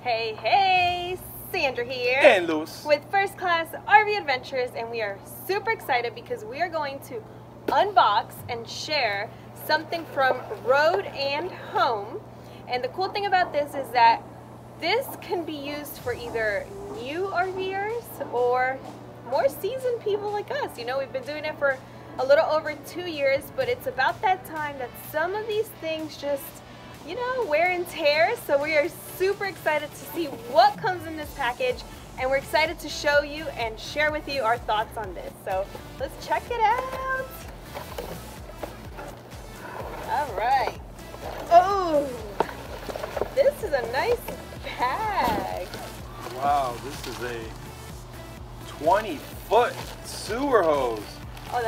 Hey, hey, Sandra here. And Lewis. With First Class RV Adventures, and we are super excited because we are going to unbox and share something from Road and Home. And the cool thing about this is that this can be used for either new RVers or more seasoned people like us. You know, we've been doing it for a little over 2 years, but it's about that time that some of these things just, you know, wear and tear. So we are super excited to see what comes in this package, and we're excited to show you and share with you our thoughts on this. So let's check it out. All right. Oh, this is a nice bag. Wow, this is a 20-foot sewer hose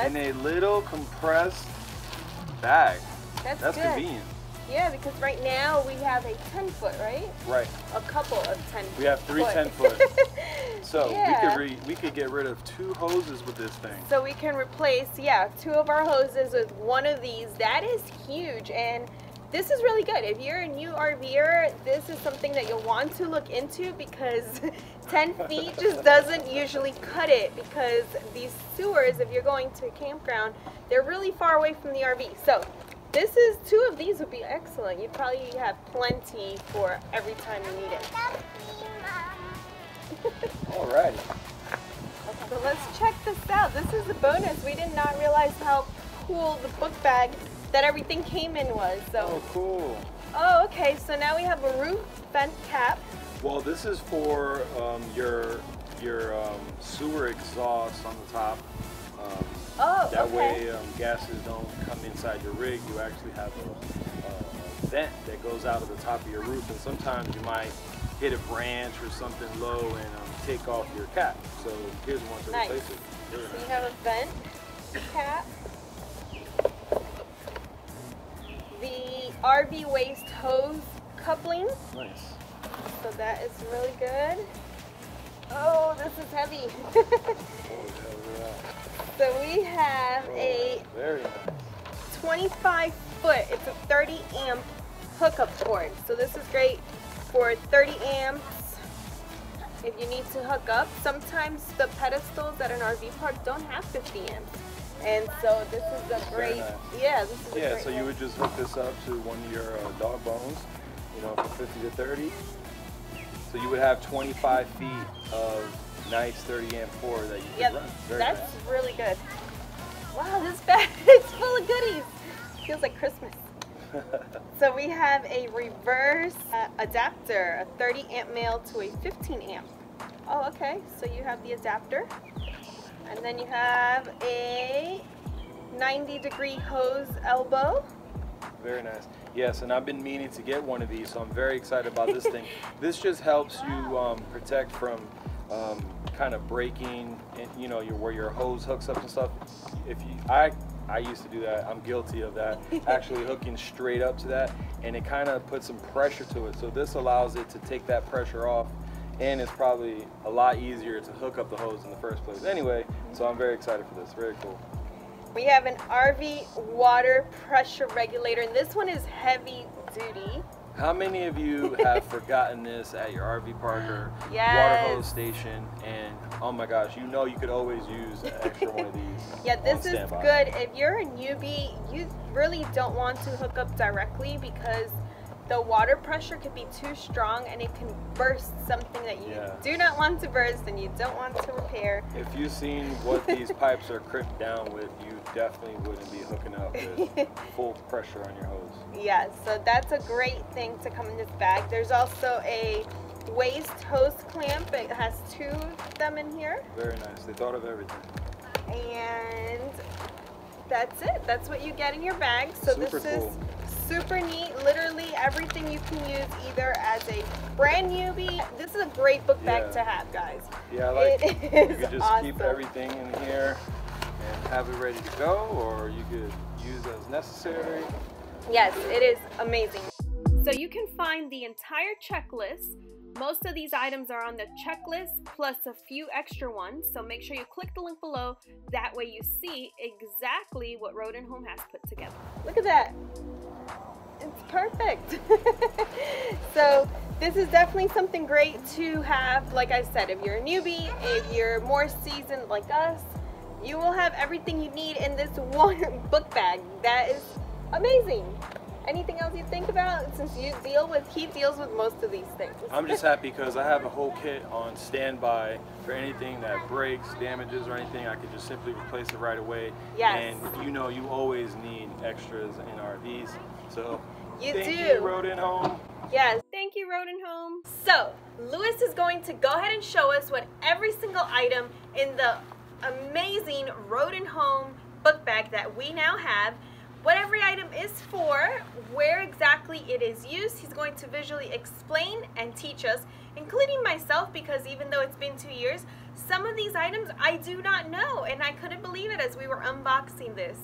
in a little compressed bag. That's convenient. Yeah, because right now we have a 10-foot, right? Right. A couple of 10-foot. We have three 10-foot. So yeah. we could get rid of 2 hoses with this thing. So we can replace, 2 of our hoses with one of these. That is huge, and this is really good. If you're a new RVer, this is something that you'll want to look into, because 10 feet just doesn't usually cut it, because these sewers, if you're going to a campground, they're really far away from the RV. So this is 2 of these would be excellent. You'd probably have plenty for every time you need it. Alrighty. So let's check this out. This is a bonus. We did not realize how cool the book bag that everything came in was. So. Oh, cool. Oh, okay. So now we have a roof vent cap. Well, this is for your sewer exhaust on the top. That way gases don't come inside your rig. You actually have a vent that goes out of the top of your roof, and sometimes you might hit a branch or something low and take off your cap. So here's one to replace it. So you have a vent cap. The RV waste hose coupling. Nice. So that is really good. Oh, this is heavy. So we have a very nice 25-foot, it's a 30 amp hookup cord. So this is great for 30 amps if you need to hook up. Sometimes the pedestals at an RV park don't have 50 amps. And so this is a great, this is a great so you would just hook this up to one of your dog bones, you know, for 50 to 30. So you would have 25 feet of nice 30 amp cord that you could run. That's really good. Wow, this bag is full of goodies. Feels like Christmas. So we have a reverse adapter, a 30 amp male to a 15 amp. Oh, okay. So you have the adapter. And then you have a 90-degree hose elbow. Very nice. Yes, and I've been meaning to get one of these, so I'm very excited about this thing. This just helps you protect from kind of breaking, you know, where your hose hooks up and stuff. If you, I used to do that. I'm guilty of that. Actually hooking straight up to that, and it kind of puts some pressure to it. So this allows it to take that pressure off, and it's probably a lot easier to hook up the hose in the first place. Anyway, so I'm very excited for this. Very cool. We have an RV water pressure regulator, and this one is heavy duty. How many of you have forgotten this at your RV park or water hose station, and oh my gosh, you know you could always use an extra one of these. Yeah, this is good. If you're a newbie, you really don't want to hook up directly, because the water pressure could be too strong and it can burst something that you do not want to burst and you don't want to repair. If you've seen what these pipes are crimped down with, you definitely wouldn't be hooking up with full pressure on your hose. Yeah, so that's a great thing to come in this bag. There's also a waist hose clamp. It has 2 of them in here. Very nice. They thought of everything. And that's it. That's what you get in your bag. So Super this cool. is super neat. Literally everything you can use either as a brand newbie. This is a great book bag to have, guys. Yeah, I like it. You could just awesome. keep everything in here and have it ready to go, or you could use as necessary. Yes, it is amazing. So you can find the entire checklist. Most of these items are on the checklist plus a few extra ones, so make sure you click the link below. That way you see exactly what Road and Home has put together. Look at that. It's perfect. So This is definitely something great to have. Like I said, if you're a newbie, if you're more seasoned like us, you will have everything you need in this one book bag. That is amazing. Anything else you think about, since he deals with most of these things? I'm just happy because I have a whole kit on standby for anything that breaks, damages, or anything. I could just simply replace it right away. Yes. And you know, you always need extras in RVs. So thank do. you, Road and Home. Yes, thank you, Road and Home. So Lewis is going to go ahead and show us what every single item in the amazing Road and Home book bag that we now have, what every item is for, where exactly it is used. He's going to visually explain and teach us, including myself, because even though it's been 2 years, some of these items I do not know, and I couldn't believe it as we were unboxing this.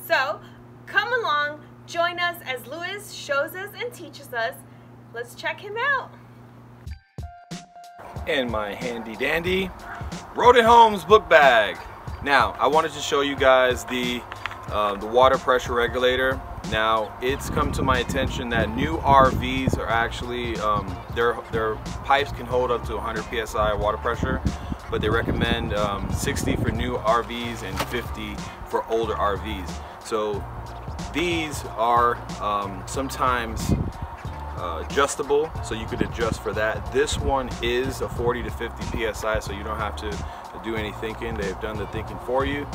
So come along, join us as Lewis shows us and teaches us. Let's check him out. In my handy dandy Road and Home's book bag. Now, I wanted to show you guys the water pressure regulator. Now, it's come to my attention that new RVs are actually, their pipes can hold up to 100 psi water pressure, but they recommend 60 for new RVs and 50 for older RVs. So these are sometimes adjustable, so you could adjust for that. This one is a 40 to 50 psi, so you don't have to do any thinking. They've done the thinking for you.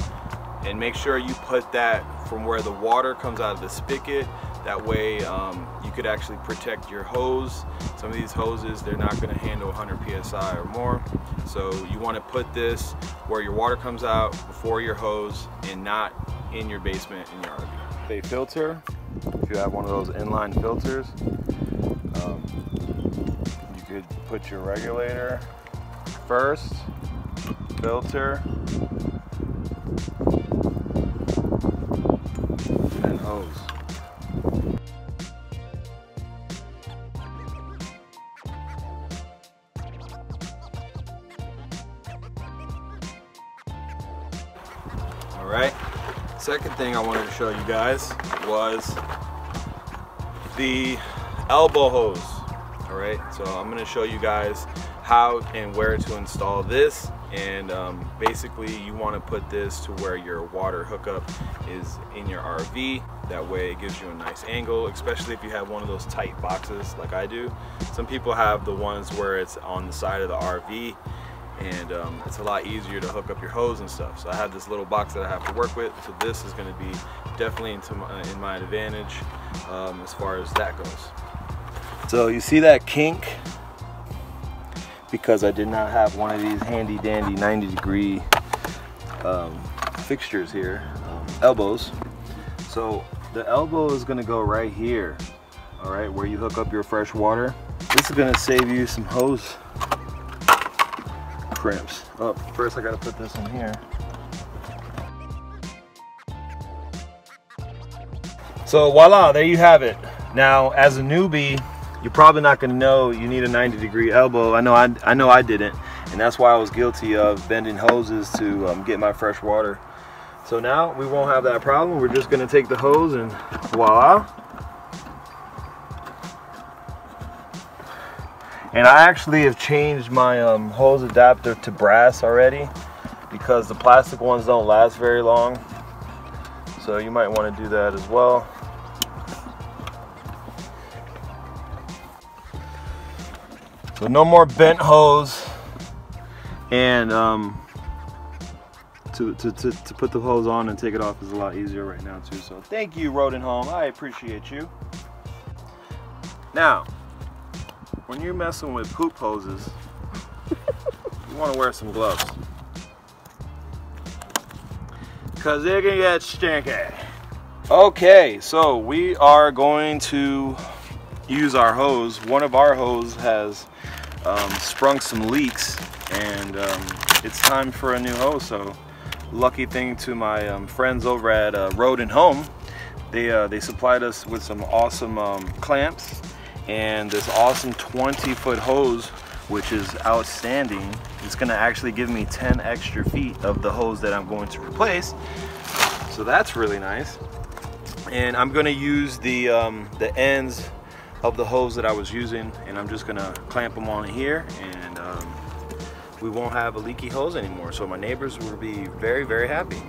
And make sure you put that from where the water comes out of the spigot. That way you could actually protect your hose. Some of these hoses, they're not going to handle 100 psi or more. So you want to put this where your water comes out before your hose and not in your basement in your RV. A filter, if you have one of those inline filters, you could put your regulator first, filter, and hose. All right, second thing I wanted to show you guys was the elbow hose. All right, so I'm going to show you guys how and where to install this. And basically you want to put this to where your water hookup is in your RV. That way it gives you a nice angle, especially if you have one of those tight boxes like I do. Some people have the ones where it's on the side of the RV, and it's a lot easier to hook up your hose and stuff. So I have this little box that I have to work with, so this is going to be definitely in my advantage as far as that goes. So you see that kink? Because I did not have one of these handy dandy 90-degree fixtures here, elbows. So the elbow is gonna go right here, all right, where you hook up your fresh water. This is gonna save you some hose crimps. Oh, first I gotta put this in here. So voila, there you have it. Now, as a newbie, you're probably not going to know you need a 90-degree elbow. I know I didn't, and that's why I was guilty of bending hoses to get my fresh water. So now we won't have that problem. We're just going to take the hose and voila. And I actually have changed my hose adapter to brass already, because the plastic ones don't last very long. So you might want to do that as well. So no more bent hose, and to put the hose on and take it off is a lot easier right now too. So thank you, Road and Home. I appreciate you. Now, when you're messing with poop hoses, you want to wear some gloves, because they can get stinky. Okay, so we are going to use our hose. One of our hose has sprung some leaks, and it's time for a new hose. So lucky thing to my friends over at Road and Home, they supplied us with some awesome clamps and this awesome 20-foot hose, which is outstanding. It's gonna actually give me 10 extra feet of the hose that I'm going to replace, so that's really nice. And I'm gonna use the ends of the hose that I was using, and I'm just gonna clamp them on here, and we won't have a leaky hose anymore. So my neighbors will be very, very happy.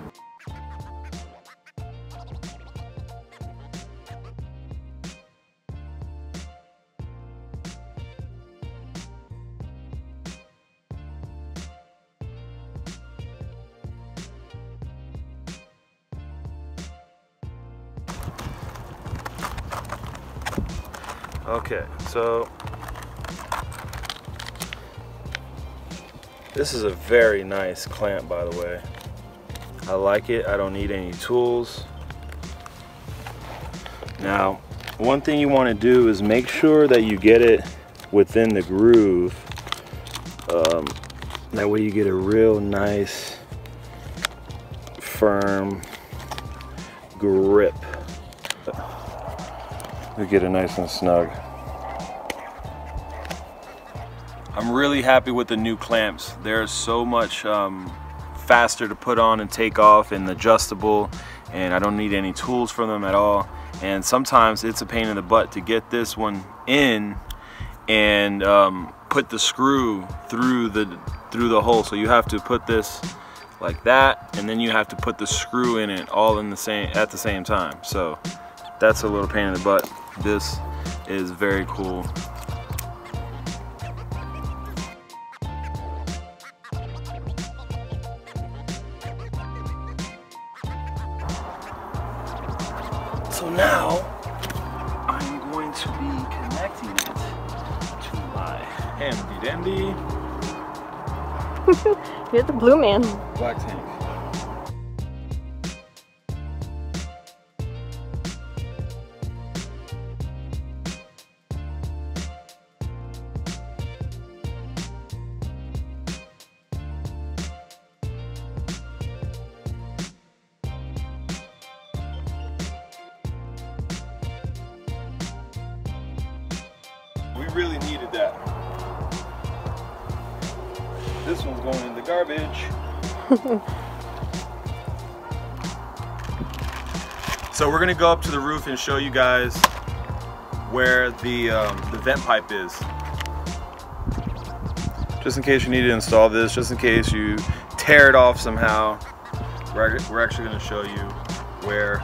Okay, so this is a very nice clamp, by the way. I like it. I don't need any tools. Now, one thing you want to do is make sure that you get it within the groove. That way you get a real nice, firm grip. We get it nice and snug. I'm really happy with the new clamps. They're so much faster to put on and take off and adjustable, and I don't need any tools for them at all. And sometimes it's a pain in the butt to get this one in and put the screw through the hole. So you have to put this like that, and then you have to put the screw in it all at the same time. So that's a little pain in the butt. This is very cool. So now I'm going to be connecting it to my handy dandy. You're the blue man. Black tank. We really needed that. This one's going in the garbage. So we're gonna go up to the roof and show you guys where the vent pipe is. Just in case you need to install this, just in case you tear it off somehow, we're actually gonna show you where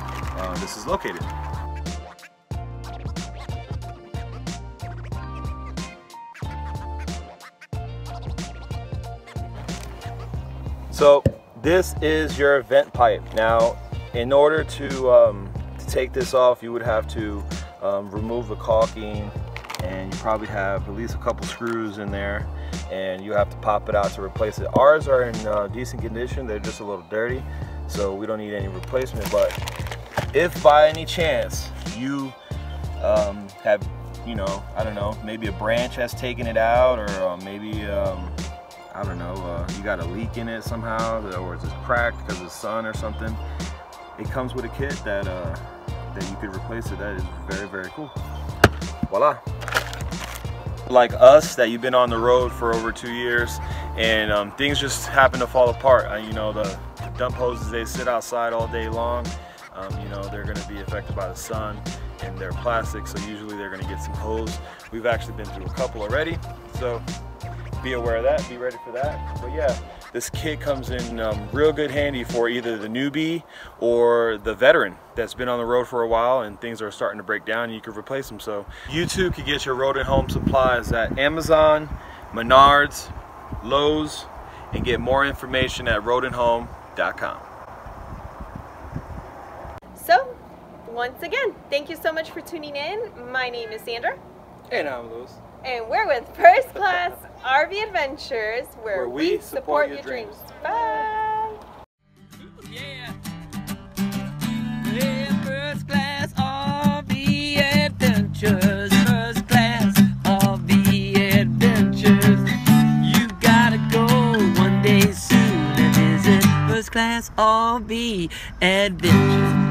this is located. So this is your vent pipe. Now, in order to take this off, you would have to remove the caulking, and you probably have at least a couple screws in there, and you have to pop it out to replace it. Ours are in decent condition. They're just a little dirty, so we don't need any replacement. But if by any chance you have, you know, I don't know, maybe a branch has taken it out, or maybe I don't know, you got a leak in it somehow, or it's just cracked because of the sun or something. It comes with a kit that you could replace it. That is very, very cool. Voila. Like us, that you've been on the road for over 2 years, and things just happen to fall apart. You know, the dump hoses, they sit outside all day long. You know, they're going to be affected by the sun, and they're plastic, so usually they're going to get some hose. We've actually been through a couple already, so be aware of that, be ready for that. But yeah, this kit comes in real good handy for either the newbie or the veteran that's been on the road for a while and things are starting to break down, and you can replace them. So you too can get your road and home supplies at Amazon, Menards, Lowe's, and get more information at roadandhome.com. So, once again, thank you so much for tuning in. My name is Sandra. And I'm Lewis. And we're with First Class RV Adventures, where we support your dreams. Bye! Yeah. Yeah, First Class RV Adventures. First Class RV Adventures. You gotta go one day soon and visit First Class RV Adventures.